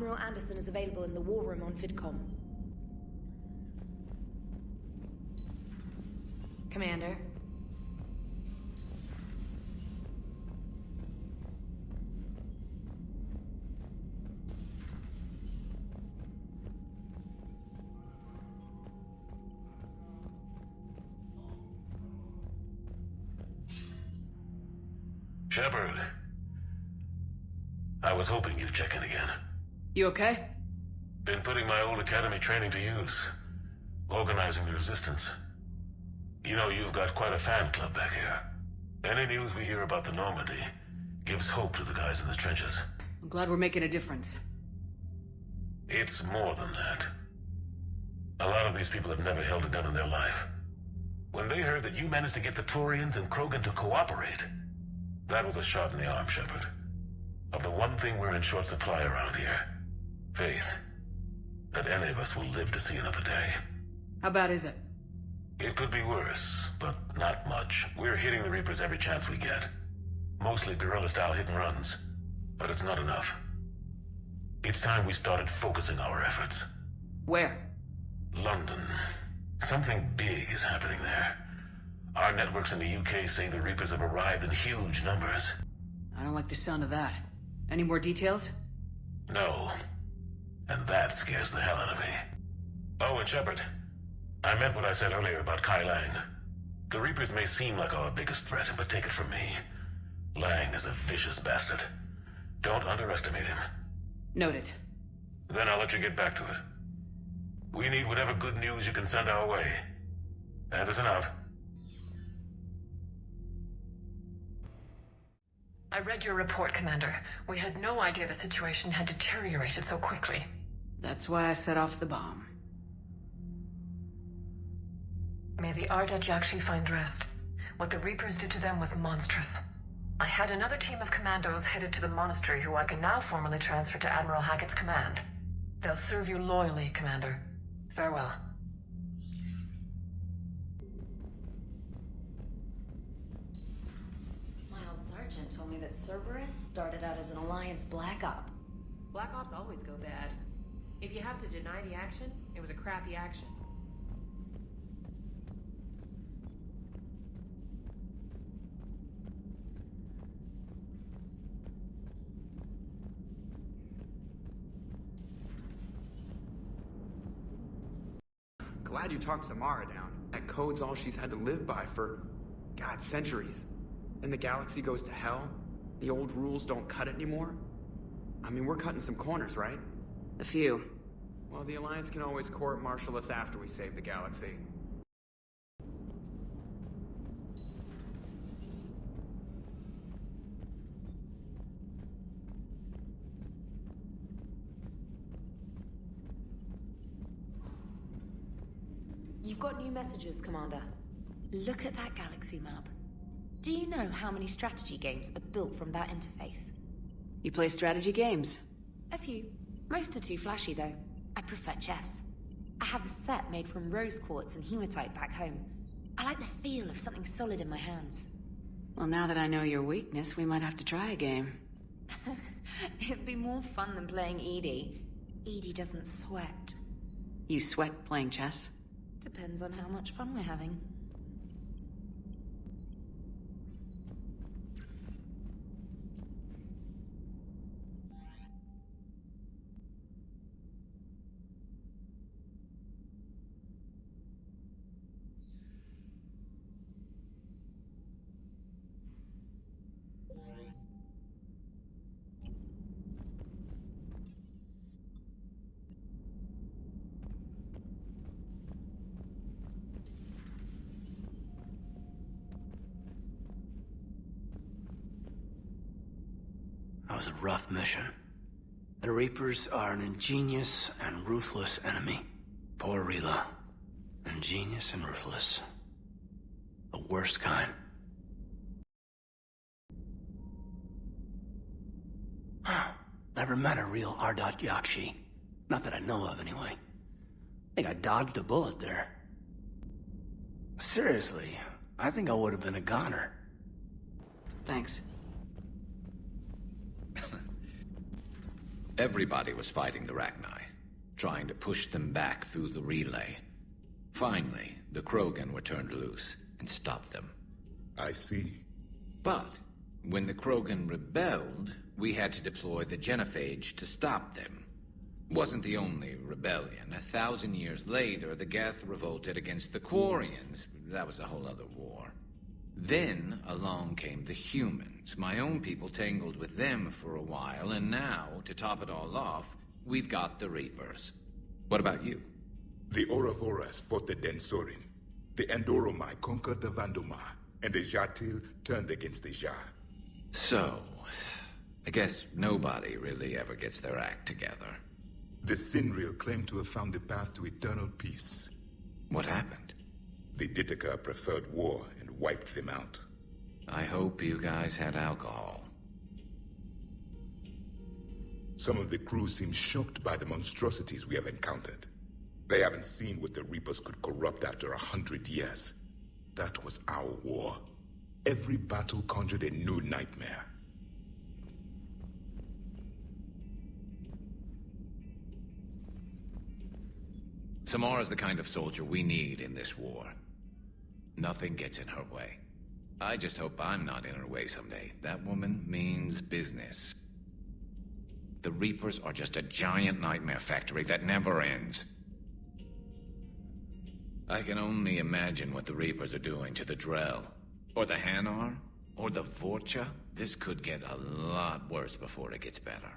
Admiral Anderson is available in the war room on VidCom. Commander. Shepard. I was hoping you'd check in again. You okay? Been putting my old academy training to use. Organizing the resistance. You know, you've got quite a fan club back here. Any news we hear about the Normandy gives hope to the guys in the trenches. I'm glad we're making a difference. It's more than that. A lot of these people have never held a gun in their life. When they heard that you managed to get the Turians and Krogan to cooperate, that was a shot in the arm, Shepard. Of the one thing we're in short supply around here. Faith. That any of us will live to see another day. How bad is it? It could be worse, but not much. We're hitting the Reapers every chance we get. Mostly guerrilla-style hit-and-runs. But it's not enough. It's time we started focusing our efforts. Where? London. Something big is happening there. Our networks in the UK say the Reapers have arrived in huge numbers. I don't like the sound of that. Any more details? No. And that scares the hell out of me. Oh, and Shepard. I meant what I said earlier about Kai Lang. The Reapers may seem like our biggest threat, but take it from me. Lang is a vicious bastard. Don't underestimate him. Noted. Then I'll let you get back to it. We need whatever good news you can send our way. Anderson out. I read your report, Commander. We had no idea the situation had deteriorated so quickly. That's why I set off the bomb. May the Ardat Yakshi find rest. What the Reapers did to them was monstrous. I had another team of commandos headed to the monastery who I can now formally transfer to Admiral Hackett's command. They'll serve you loyally, Commander. Farewell. My old sergeant told me that Cerberus started out as an Alliance Black Op. Black Ops always go bad. If you have to deny the action, it was a crappy action. Glad you talked Samara down. That code's all she's had to live by for, God, centuries. And the galaxy goes to hell? The old rules don't cut it anymore? I mean, we're cutting some corners, right? A few. Well, the Alliance can always court-martial us after we save the galaxy. You've got new messages, Commander. Look at that galaxy map. Do you know how many strategy games are built from that interface? You play strategy games? A few. Most are too flashy, though. I prefer chess. I have a set made from rose quartz and hematite back home. I like the feel of something solid in my hands. Well, now that I know your weakness, we might have to try a game. It'd be more fun than playing Edie. Edie doesn't sweat. You sweat playing chess? Depends on how much fun we're having. That was a rough mission. The Reapers are an ingenious and ruthless enemy. Poor Rila. Ingenious and ruthless. The worst kind. Never met a real Ardat Yakshi. Not that I know of, anyway. Think I dodged a bullet there. Seriously, I think I would have been a goner. Thanks. Everybody was fighting the Rachni, trying to push them back through the relay. Finally, the Krogan were turned loose and stopped them. I see. But when the Krogan rebelled, we had to deploy the Genophage to stop them. Wasn't the only rebellion. 1,000 years later, the Geth revolted against the Quarians. That was a whole other war. Then along came the humans. My own people tangled with them for a while, and now, to top it all off, we've got the Reapers. What about you? The Ouroboros fought the Densorin. The Andoromai conquered the Vandomai, and the Jatil turned against the Ja. So, I guess nobody really ever gets their act together. The Sinreal claimed to have found the path to eternal peace. What happened? The Ditaka preferred war and wiped them out. I hope you guys had alcohol. Some of the crew seem shocked by the monstrosities we have encountered. They haven't seen what the Reapers could corrupt after 100 years. That was our war. Every battle conjured a new nightmare. Samara's the kind of soldier we need in this war. Nothing gets in her way. I just hope I'm not in her way someday. That woman means business. The Reapers are just a giant nightmare factory that never ends. I can only imagine what the Reapers are doing to the Drell, or the Hanar, or the Vorcha. This could get a lot worse before it gets better.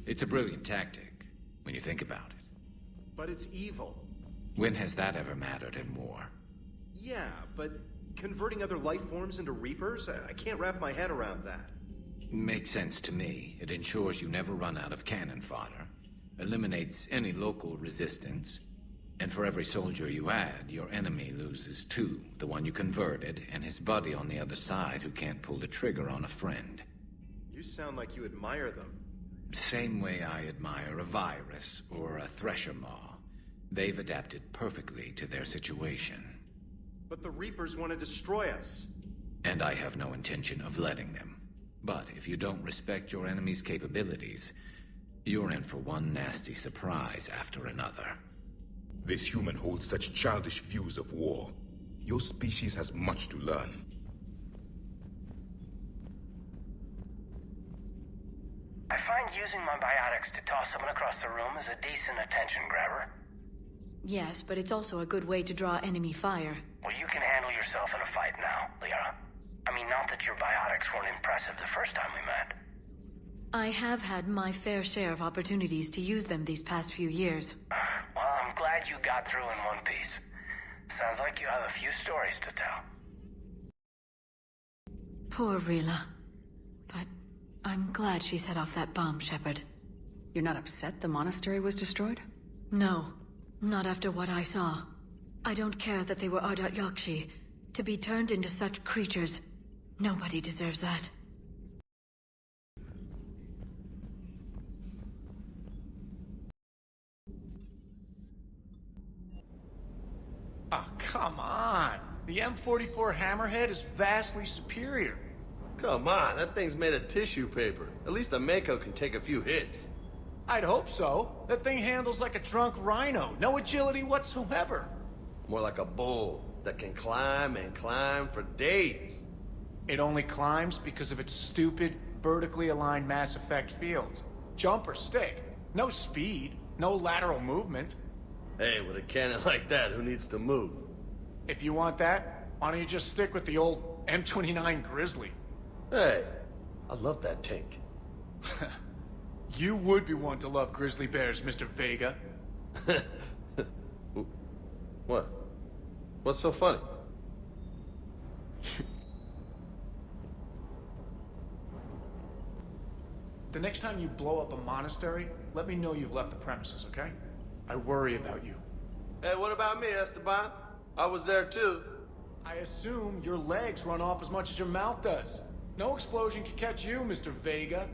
It's a brilliant tactic, when you think about it. But it's evil. When has that ever mattered in war? Yeah, but converting other life forms into Reapers? I can't wrap my head around that. Makes sense to me. It ensures you never run out of cannon fodder, eliminates any local resistance, and for every soldier you add, your enemy loses two, the one you converted, and his buddy on the other side who can't pull the trigger on a friend. You sound like you admire them. Same way I admire a virus or a thresher maw. They've adapted perfectly to their situation. But the Reapers want to destroy us. And I have no intention of letting them. But if you don't respect your enemy's capabilities, you're in for one nasty surprise after another. This human holds such childish views of war. Your species has much to learn. I find using my biotics to toss someone across the room is a decent attention grabber. Yes, but it's also a good way to draw enemy fire. Well, you can handle yourself in a fight now, Liara. I mean, not that your biotics weren't impressive the first time we met. I have had my fair share of opportunities to use them these past few years. Well, I'm glad you got through in one piece. Sounds like you have a few stories to tell. Poor Rila. But I'm glad she set off that bomb, Shepard. You're not upset the monastery was destroyed? No, not after what I saw. I don't care that they were Ardat Yakshi. To be turned into such creatures, nobody deserves that. Oh, come on! The M44 Hammerhead is vastly superior. Come on, that thing's made of tissue paper. At least the Mako can take a few hits. I'd hope so. That thing handles like a drunk rhino. No agility whatsoever. More like a bull that can climb and climb for days. It only climbs because of its stupid, vertically aligned Mass Effect fields. Jump or stick. No speed. No lateral movement. Hey, with a cannon like that, who needs to move? If you want that, why don't you just stick with the old M29 Grizzly? Hey, I love that tank. You would be one to love grizzly bears, Mr. Vega. What? What's so funny? The next time you blow up a monastery, let me know you've left the premises, okay? I worry about you. Hey, what about me, Esteban? I was there too. I assume your legs run off as much as your mouth does. No explosion can catch you, Mr. Vega.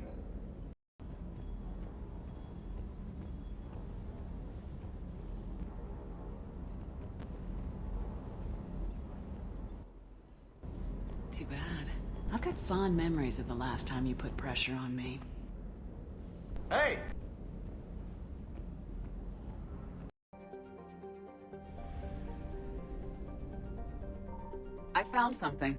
Too bad. I've got fond memories of the last time you put pressure on me. Hey! I found something.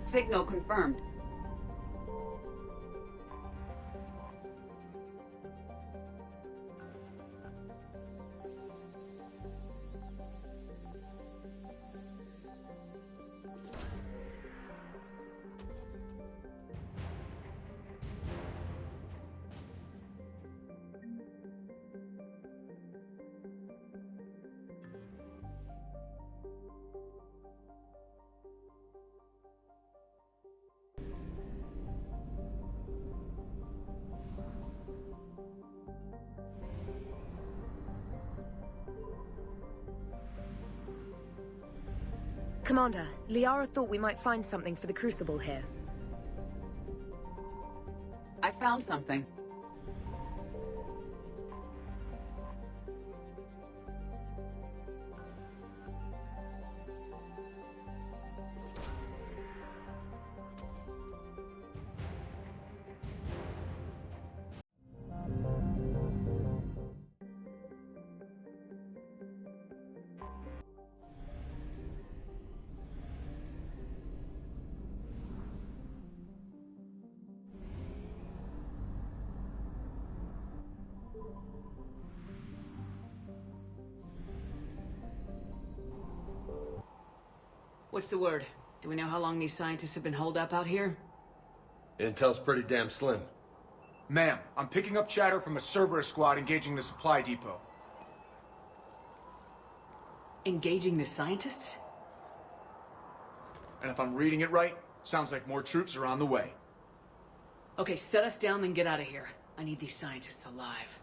Signal confirmed. Commander, Liara thought we might find something for the Crucible here. I found something. What's the word? Do we know how long these scientists have been holed up out here? Intel's pretty damn slim. Ma'am, I'm picking up chatter from a Cerberus squad engaging the supply depot. Engaging the scientists? And if I'm reading it right, sounds like more troops are on the way. Okay, set us down, then get out of here. I need these scientists alive.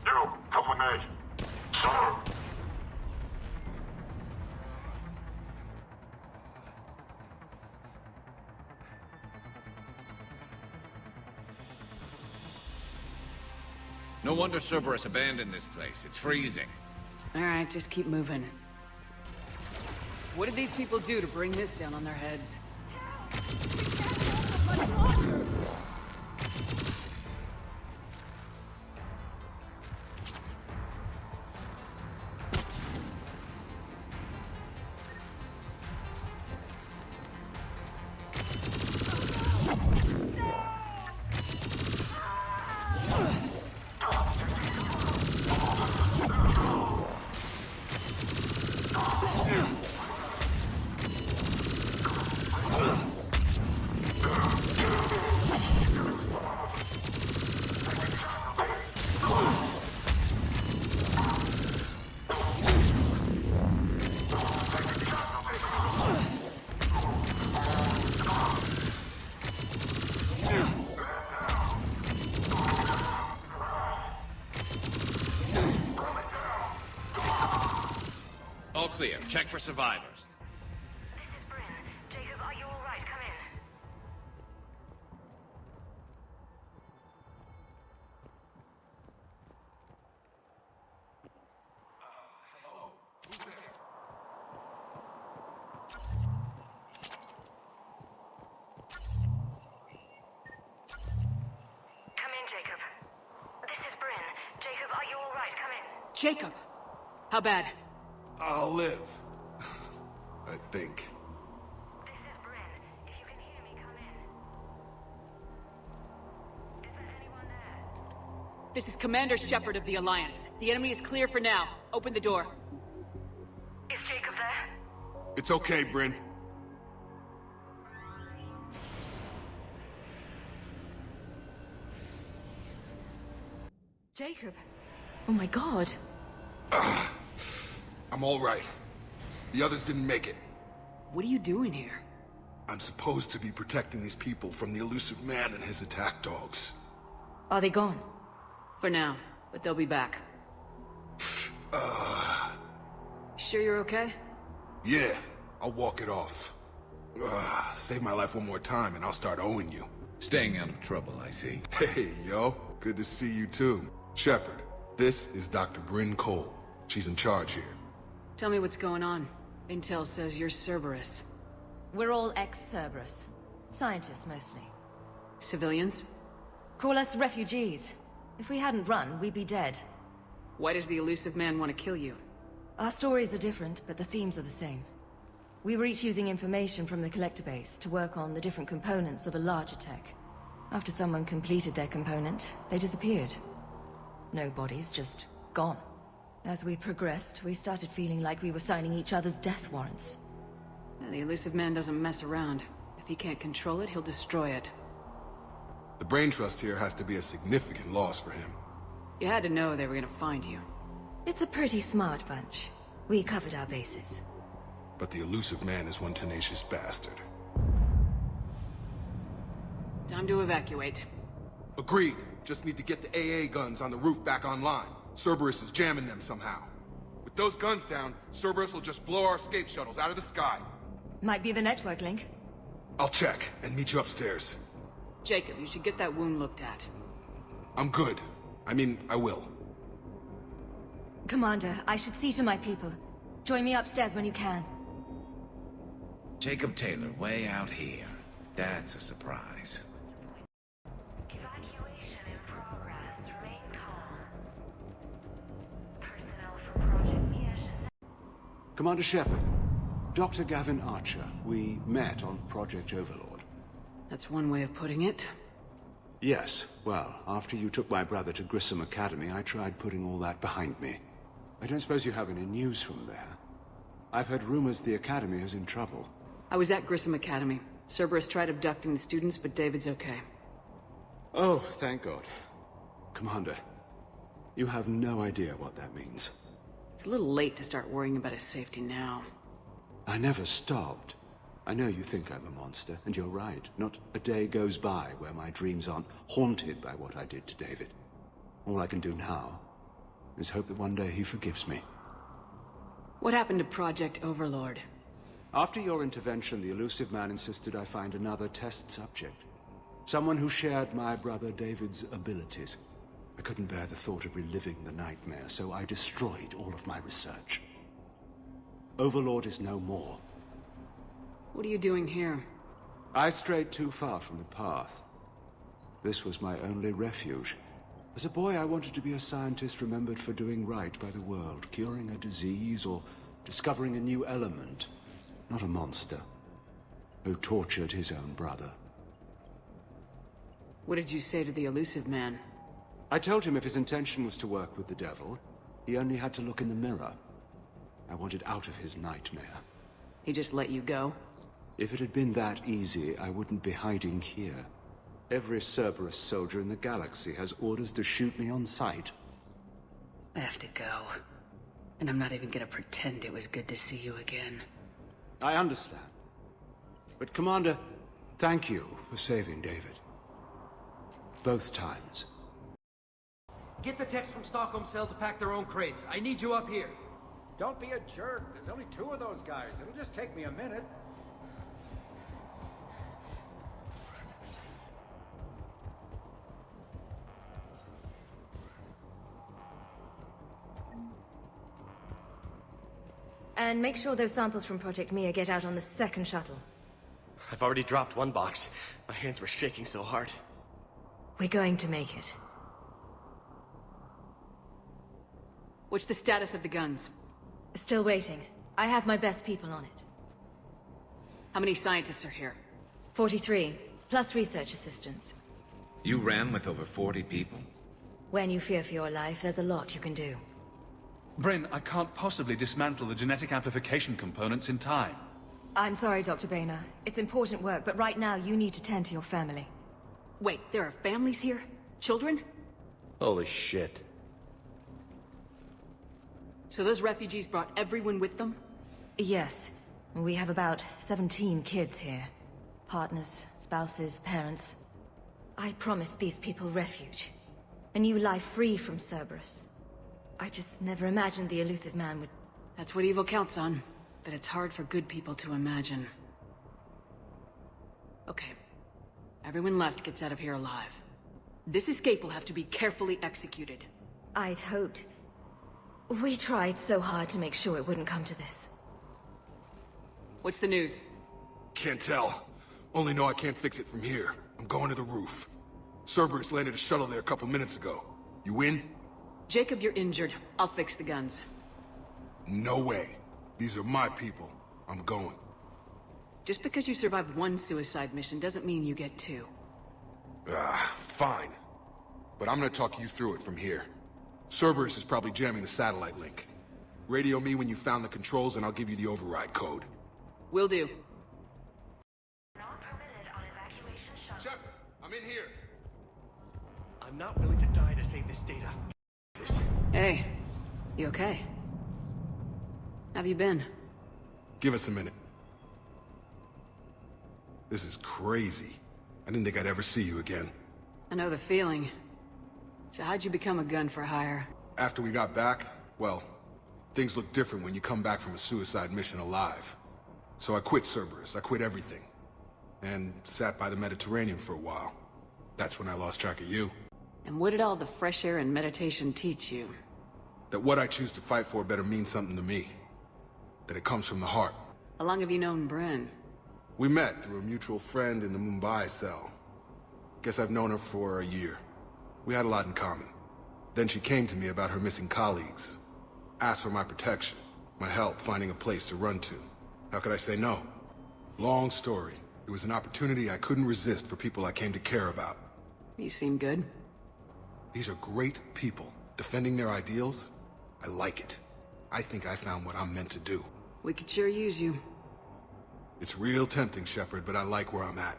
You, come with me. Sir! No wonder Cerberus abandoned this place. It's freezing. All right, just keep moving. What did these people do to bring this down on their heads? Check for survivors. This is Bryn. Jacob, are you alright? Come in. Come in, Jacob. This is Bryn. Jacob, are you alright? Come in. Jacob! How bad? I'll live. I think. This is Bryn. If you can hear me, come in. Is there anyone there? This is Commander Shepard of the Alliance. The enemy is clear for now. Open the door. Is Jacob there? It's okay, Bryn. Jacob? Oh my god. I'm all right. The others didn't make it. What are you doing here? I'm supposed to be protecting these people from the elusive man and his attack dogs. Are they gone? For now, but they'll be back. Sure you're okay? Yeah, I'll walk it off. Save my life one more time and I'll start owing you. Staying out of trouble, I see. Hey, yo. Good to see you too. Shepard, this is Dr. Bryn Cole. She's in charge here. Tell me what's going on. Intel says you're Cerberus. We're all ex-Cerberus. Scientists, mostly. Civilians? Call us refugees. If we hadn't run, we'd be dead. Why does the elusive man want to kill you? Our stories are different, but the themes are the same. We were each using information from the collector base to work on the different components of a larger tech. After someone completed their component, they disappeared. No bodies, just gone. As we progressed, we started feeling like we were signing each other's death warrants. The elusive man doesn't mess around. If he can't control it, he'll destroy it. The brain trust here has to be a significant loss for him. You had to know they were gonna find you. It's a pretty smart bunch. We covered our bases. But the elusive man is one tenacious bastard. Time to evacuate. Agreed. Just need to get the AA guns on the roof back online. Cerberus is jamming them somehow. With those guns down, Cerberus will just blow our escape shuttles out of the sky. Might be the network link. I'll check and meet you upstairs. Jacob, you should get that wound looked at. I'm good. I mean, I will. Commander, I should see to my people. Join me upstairs when you can. Jacob Taylor, way out here. That's a surprise. Evacuation in progress. Remain calm. Personnel from Project Mia should... Commander Shepard, Dr. Gavin Archer, we met on Project Overlord. That's one way of putting it. Yes, well, after you took my brother to Grissom Academy, I tried putting all that behind me. I don't suppose you have any news from there. I've heard rumors the Academy is in trouble. I was at Grissom Academy. Cerberus tried abducting the students, but David's okay. Oh, thank God. Commander, you have no idea what that means. It's a little late to start worrying about his safety now. I never stopped. I know you think I'm a monster, and you're right. Not a day goes by where my dreams aren't haunted by what I did to David. All I can do now is hope that one day he forgives me. What happened to Project Overlord? After your intervention, the elusive man insisted I find another test subject. Someone who shared my brother David's abilities. I couldn't bear the thought of reliving the nightmare, so I destroyed all of my research. Overlord is no more. What are you doing here? I strayed too far from the path. This was my only refuge. As a boy, I wanted to be a scientist remembered for doing right by the world, curing a disease or discovering a new element. Not a monster who tortured his own brother. What did you say to the elusive man? I told him if his intention was to work with the devil, he only had to look in the mirror. I wanted out of his nightmare. He just let you go? If it had been that easy, I wouldn't be hiding here. Every Cerberus soldier in the galaxy has orders to shoot me on sight. I have to go. And I'm not even gonna pretend it was good to see you again. I understand. But Commander, thank you for saving David. Both times. Get the techs from Stockholm Cell to pack their own crates. I need you up here. Don't be a jerk. There's only 2 of those guys. It'll just take me a minute. And make sure those samples from Project Mia get out on the second shuttle. I've already dropped 1 box. My hands were shaking so hard. We're going to make it. What's the status of the guns? Still waiting. I have my best people on it. How many scientists are here? 43, plus research assistants. You ran with over 40 people? When you fear for your life, there's a lot you can do. Bryn, I can't possibly dismantle the genetic amplification components in time. I'm sorry, Dr. Boehner. It's important work, but right now you need to tend to your family. Wait, there are families here? Children? Holy shit. So those refugees brought everyone with them? Yes. We have about 17 kids here. Partners, spouses, parents. I promised these people refuge. A new life free from Cerberus. I just never imagined the elusive man would... That's what evil counts on. But it's hard for good people to imagine. Okay. Everyone left gets out of here alive. This escape will have to be carefully executed. I'd hoped. We tried so hard to make sure it wouldn't come to this. What's the news? Can't tell. Only know I can't fix it from here. I'm going to the roof. Cerberus landed a shuttle there a couple minutes ago. You in? Jacob, you're injured. I'll fix the guns. No way. These are my people. I'm going. Just because you survived 1 suicide mission doesn't mean you get 2. Fine. But I'm gonna talk you through it from here. Cerberus is probably jamming the satellite link. Radio me when you found the controls and I'll give you the override code. Will do. Shepard, I'm in here. I'm not willing to die to save this data. Hey, you okay? Have you been? Give us a minute. This is crazy. I didn't think I'd ever see you again. I know the feeling. So how'd you become a gun for hire? After we got back, well, things look different when you come back from a suicide mission alive. So I quit Cerberus, I quit everything. And sat by the Mediterranean for a while. That's when I lost track of you. And what did all the fresh air and meditation teach you? That what I choose to fight for better mean something to me. That it comes from the heart. How long have you known Bryn? We met through a mutual friend in the Mumbai cell. Guess I've known her for a year. We had a lot in common. Then she came to me about her missing colleagues. Asked for my protection, my help finding a place to run to. How could I say no? Long story. It was an opportunity I couldn't resist for people I came to care about. You seem good. These are great people. Defending their ideals, I like it. I think I found what I'm meant to do. We could sure use you. It's real tempting, Shepard, but I like where I'm at.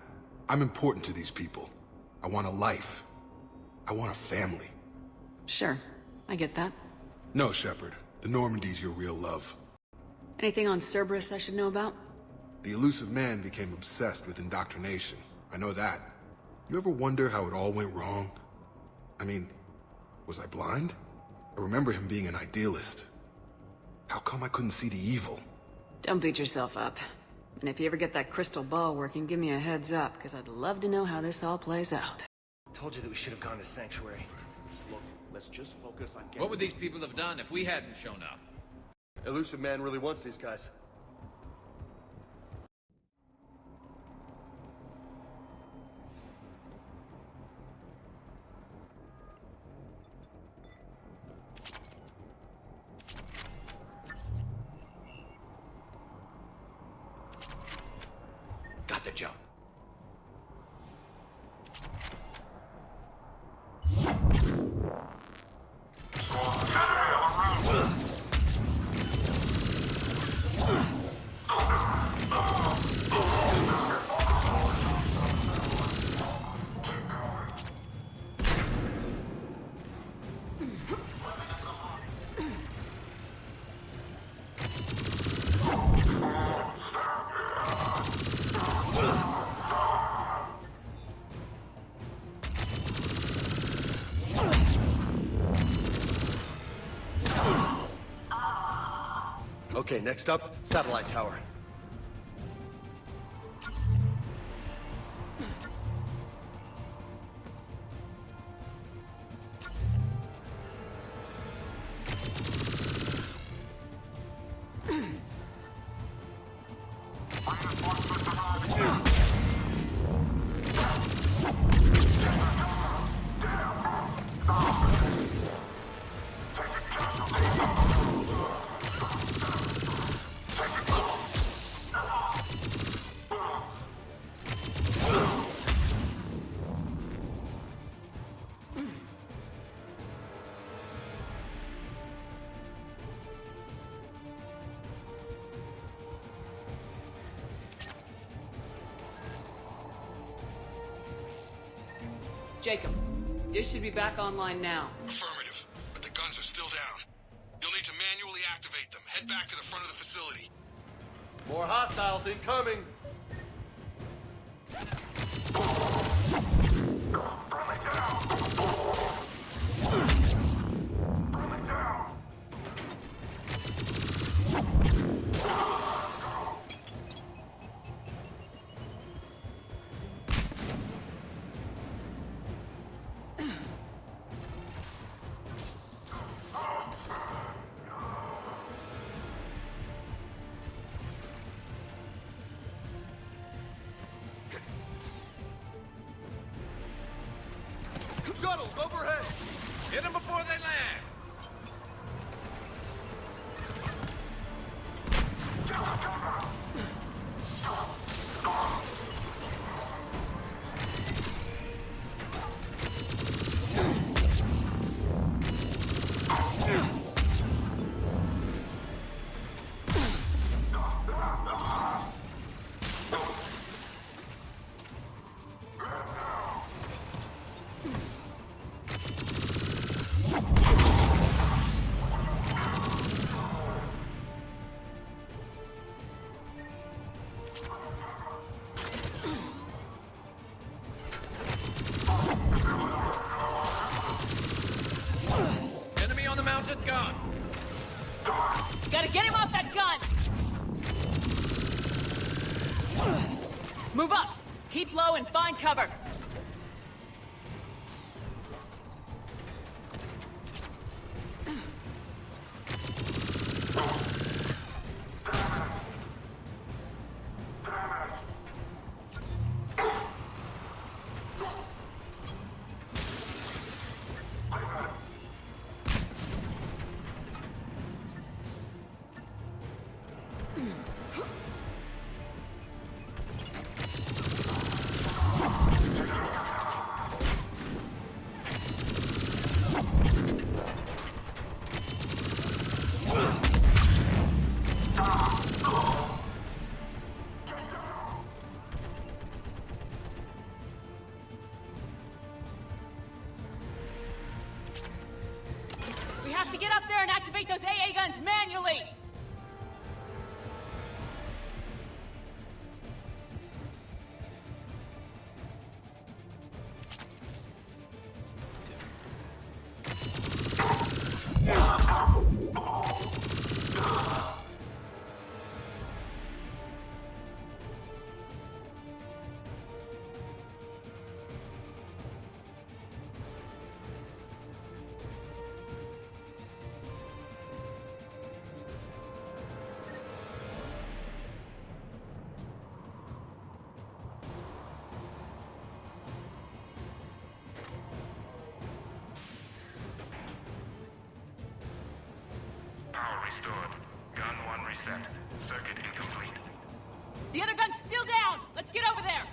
I'm important to these people. I want a life. I want a family. Sure, I get that. No, Shepard. The Normandy's your real love. Anything on Cerberus I should know about? The elusive man became obsessed with indoctrination. I know that. You ever wonder how it all went wrong? I mean, was I blind? I remember him being an idealist. How come I couldn't see the evil? Don't beat yourself up. And if you ever get that crystal ball working, give me a heads up, because I'd love to know how this all plays out. Told you that we should have gone to Sanctuary. Look, let's just focus on getting... What would these people have done if we hadn't shown up? Elusive man really wants these guys. Got the jump. Okay, next up, satellite tower. Jacob, dish should be back online now. Affirmative, but the guns are still down. You'll need to manually activate them. Head back to the front of the facility. More hostiles incoming! Shuttles overhead! Hit them before they land! Gun. Gotta get him off that gun! Move up! Keep low and find cover! Those AA guns manually! The other gun's still down! Let's get over there!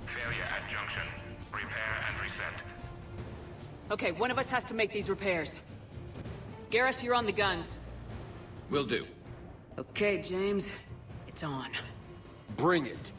Failure at junction. Repair and reset. Okay, one of us has to make these repairs. Garrus, you're on the guns. Will do. Okay, James. It's on. Bring it.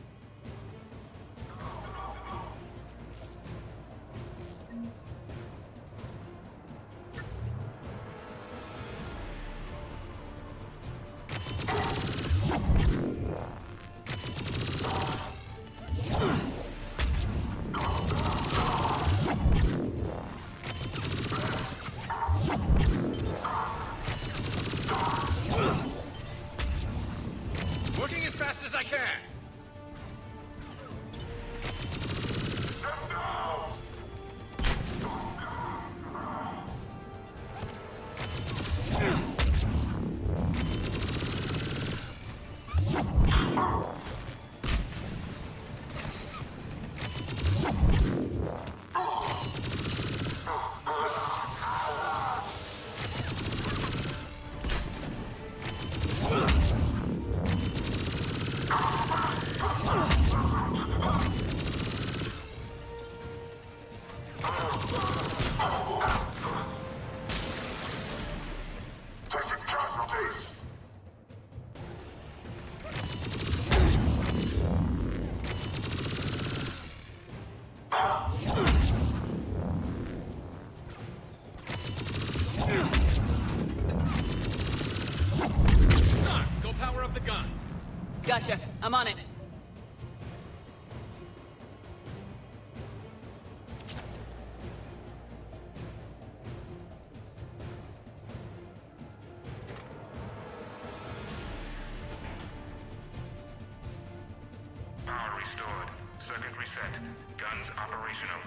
the gun. Gotcha. I'm on it. Power restored. Circuit reset. Guns operational.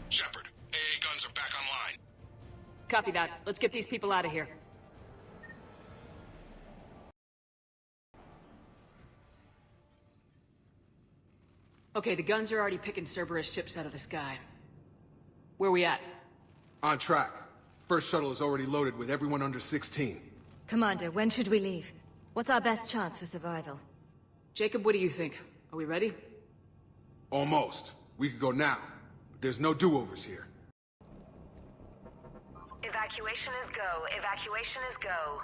Shepard, AA guns are back online. Copy that. Let's get these people out of here. Okay, the guns are already picking Cerberus ships out of the sky. Where we at? On track. First shuttle is already loaded with everyone under 16. Commander, when should we leave? What's our best chance for survival? Jacob, what do you think? Are we ready? Almost. We could go now. But there's no do-overs here. Evacuation is go. Evacuation is go.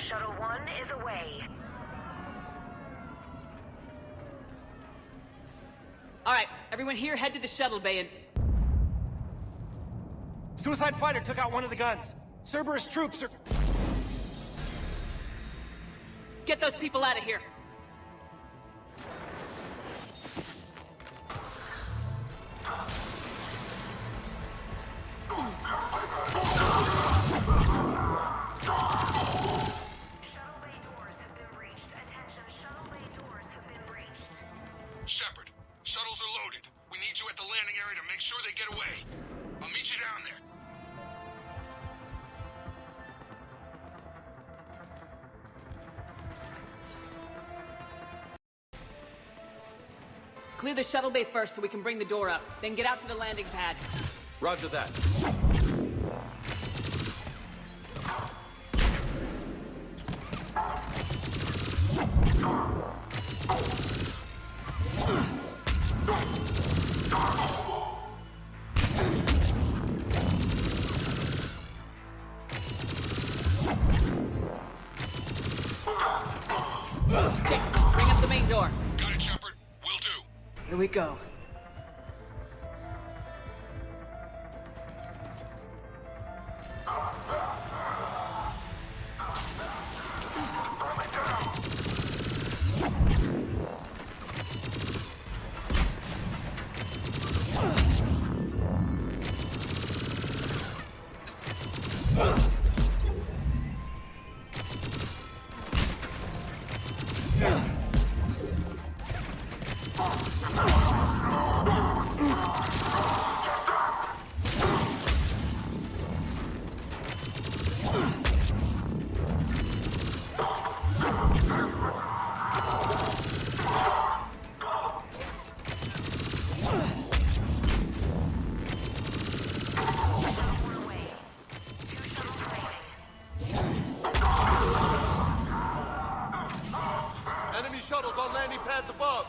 Shuttle 1 is away. All right, everyone here, head to the shuttle bay and... Suicide fighter took out one of the guns. Cerberus troops are... Get those people out of here. Shepard, shuttles are loaded. We need you at the landing area to make sure they get away. I'll meet you down there. Clear the shuttle bay first so we can bring the door up. Then get out to the landing pad. Roger that. Jake, bring up the main door. Got it, Shepard. Will do. Here we go. Enemy shuttles on landing pads above.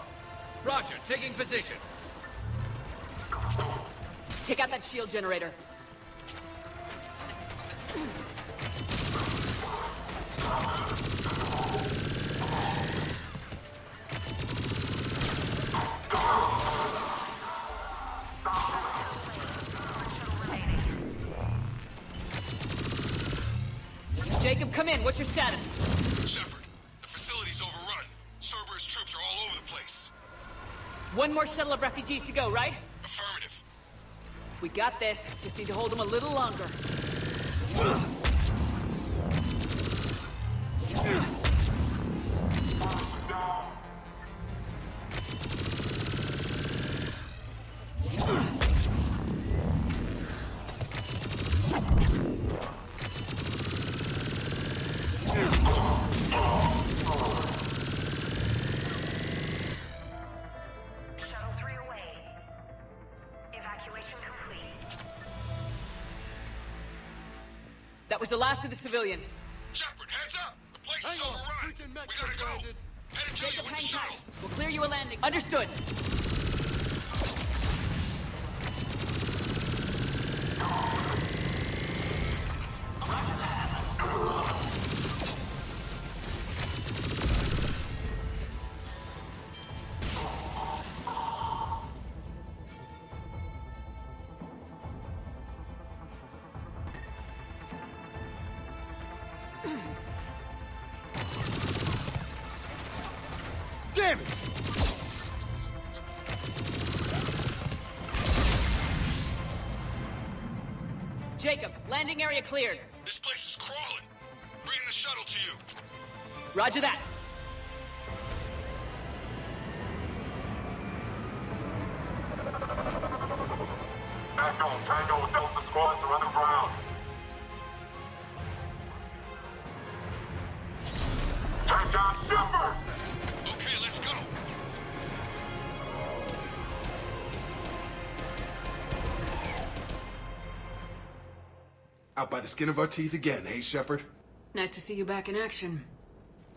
Roger, taking position. Take out that shield generator. Jacob, come in. What's your status? Shepard, the facility's overrun. Cerberus troops are all over the place. One more shuttle of refugees to go, right? Affirmative. We got this. Just need to hold them a little longer. That was the last of the civilians. Shepard, heads up! The place is overrun! We gotta go! Headed to you with the shuttle! We'll clear you a landing. Understood. Jacob, landing area cleared. This place is crawling. Bring the shuttle to you. Roger that. Tango, Delta squads are underground. Take down Shepard! Okay, let's go. Out by the skin of our teeth again, hey, Shepard? Nice to see you back in action.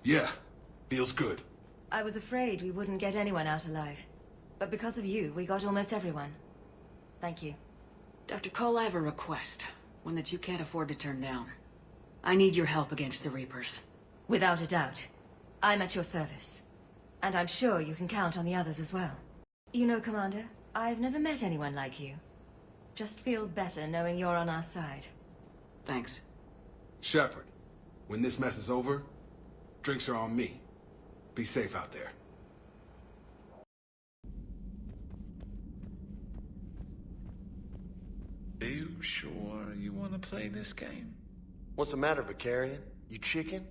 Yeah, feels good. I was afraid we wouldn't get anyone out alive. But because of you, we got almost everyone. Thank you. Dr. Cole, I have a request. One that you can't afford to turn down. I need your help against the Reapers. Without a doubt. I'm at your service. And I'm sure you can count on the others as well. You know, Commander, I've never met anyone like you. Just feel better knowing you're on our side. Thanks. Shepard, when this mess is over, drinks are on me. Be safe out there. Are you sure you want to play this game? What's the matter, Vakarion? You chicken?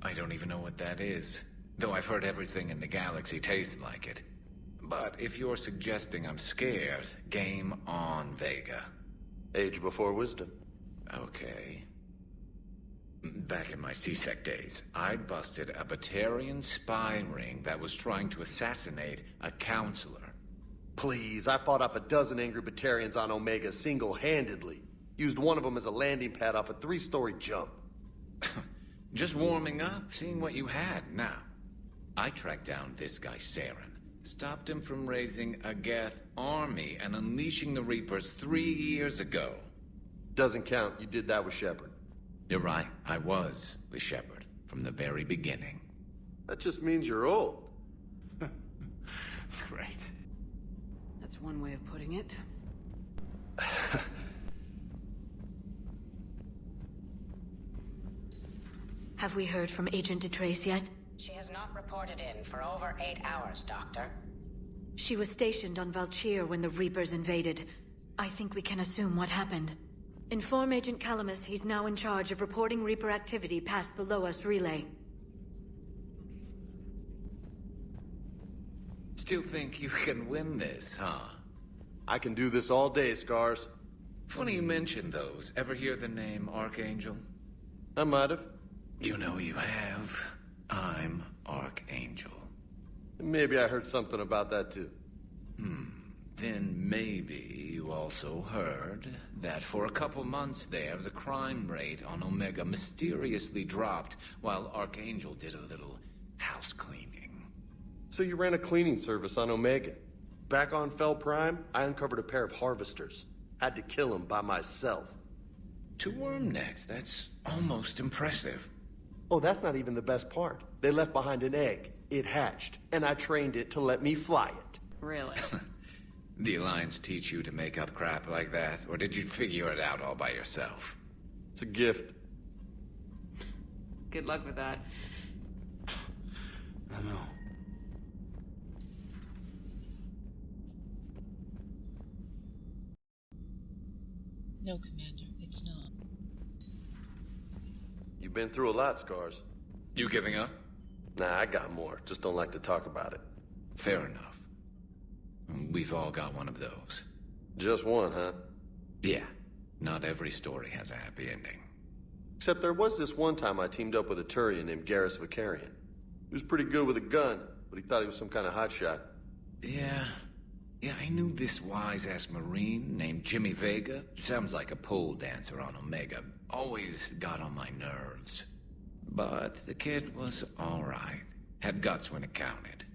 I don't even know what that is, though I've heard everything in the galaxy tastes like it. But if you're suggesting I'm scared, game on, Vega. Age before wisdom. Okay. Back in my C-Sec days, I busted a Batarian spy ring that was trying to assassinate a counselor. Please, I fought off a dozen angry Batarians on Omega single-handedly. Used one of them as a landing pad off a 3-story jump. Just warming up, seeing what you had. Now, I tracked down this guy, Saren. Stopped him from raising a Geth army and unleashing the Reapers 3 years ago. Doesn't count. You did that with Shepard. You're right. I was with Shepard from the very beginning. That just means you're old. Great. That's one way of putting it. Have we heard from Agent DeTrace yet? She has not reported in for over 8 hours, Doctor. She was stationed on Valchir when the Reapers invaded. I think we can assume what happened. Inform Agent Calamus he's now in charge of reporting Reaper activity past the Loas relay. Still think you can win this, huh? I can do this all day, Scars. Funny you mention those. Ever hear the name Archangel? I might have. You know you have. I'm Archangel. Maybe I heard something about that too. Then maybe you also heard that for a couple months there, the crime rate on Omega mysteriously dropped while Archangel did a little house cleaning. So you ran a cleaning service on Omega. Back on Fel Prime, I uncovered a pair of harvesters. Had to kill them by myself. 2 worm necks, that's almost impressive. Oh, that's not even the best part. They left behind an egg. It hatched, and I trained it to let me fly it. Really? The Alliance teach you to make up crap like that, or did you figure it out all by yourself? It's a gift. Good luck with that. I know. No, Commander, it's not. You've been through a lot, Scars. You giving up? Nah, I got more. Just don't like to talk about it. Fair enough. We've all got one of those. Just one, huh? Yeah. Not every story has a happy ending. Except there was this one time I teamed up with a Turian named Garrus Vakarion. He was pretty good with a gun, but he thought he was some kind of hotshot. Yeah, I knew this wise-ass Marine named Jimmy Vega. Sounds like a pole dancer on Omega. Always got on my nerves. But the kid was alright. Had guts when it counted.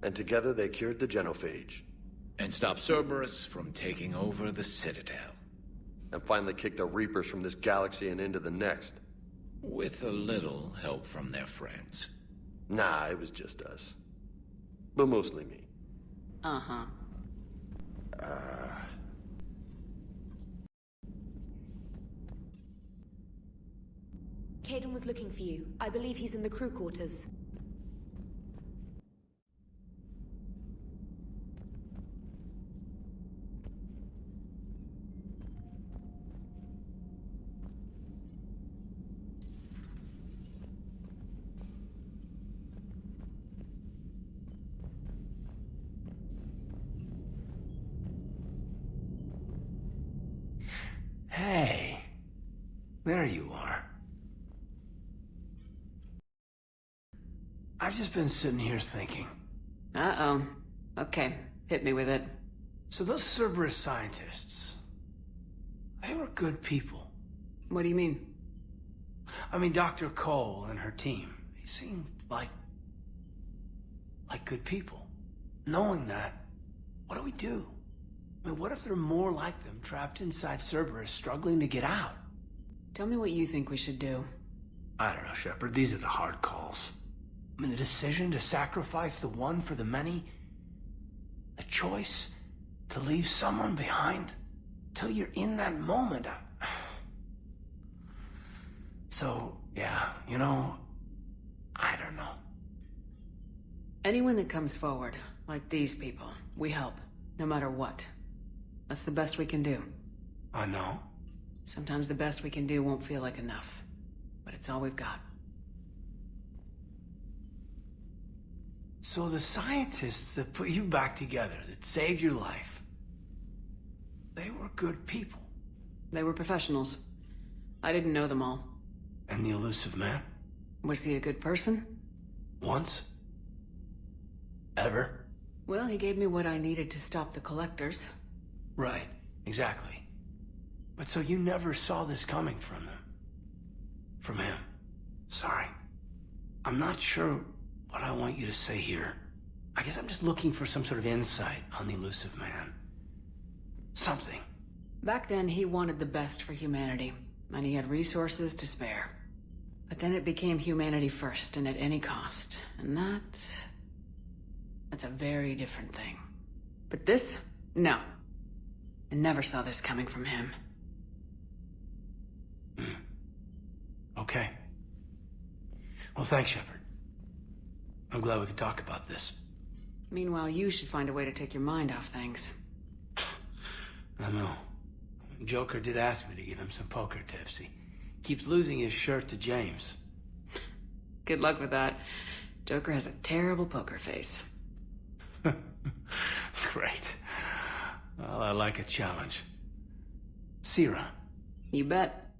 And together they cured the genophage. And stopped Cerberus from taking over the Citadel. And finally kicked the Reapers from this galaxy and into the next. With a little help from their friends. Nah, it was just us. But mostly me. Uh-huh. Kaidan was looking for you. I believe he's in the crew quarters. Hey. There you are. I've just been sitting here thinking. Uh-oh. Okay, hit me with it. So those Cerberus scientists, they were good people. What do you mean? I mean, Dr. Cole and her team, they seemed like good people. Knowing that, what do we do? I mean, what if there are more like them trapped inside Cerberus struggling to get out? Tell me what you think we should do. I don't know, Shepard. These are the hard calls. I mean, the decision to sacrifice the one for the many, the choice to leave someone behind till you're in that moment. So, yeah, you know, I don't know. Anyone that comes forward, like these people, we help, no matter what. That's the best we can do. I know. Sometimes the best we can do won't feel like enough, but it's all we've got. So the scientists that put you back together, that saved your life, they were good people. They were professionals. I didn't know them all. And the elusive man? Was he a good person? Once? Ever? Well, he gave me what I needed to stop the collectors. Right, exactly. But so you never saw this coming from them? From him? Sorry. I'm not sure what I want you to say here. I guess I'm just looking for some sort of insight on the elusive man. Something. Back then, he wanted the best for humanity, and he had resources to spare. But then it became humanity first, and at any cost. And that's a very different thing. But this? No. I never saw this coming from him. Okay. Well, thanks, Shepard. I'm glad we could talk about this. Meanwhile, you should find a way to take your mind off things. I know. Joker did ask me to give him some poker tips. He keeps losing his shirt to James. Good luck with that. Joker has a terrible poker face. Great. Well, I like a challenge. See you around. You bet.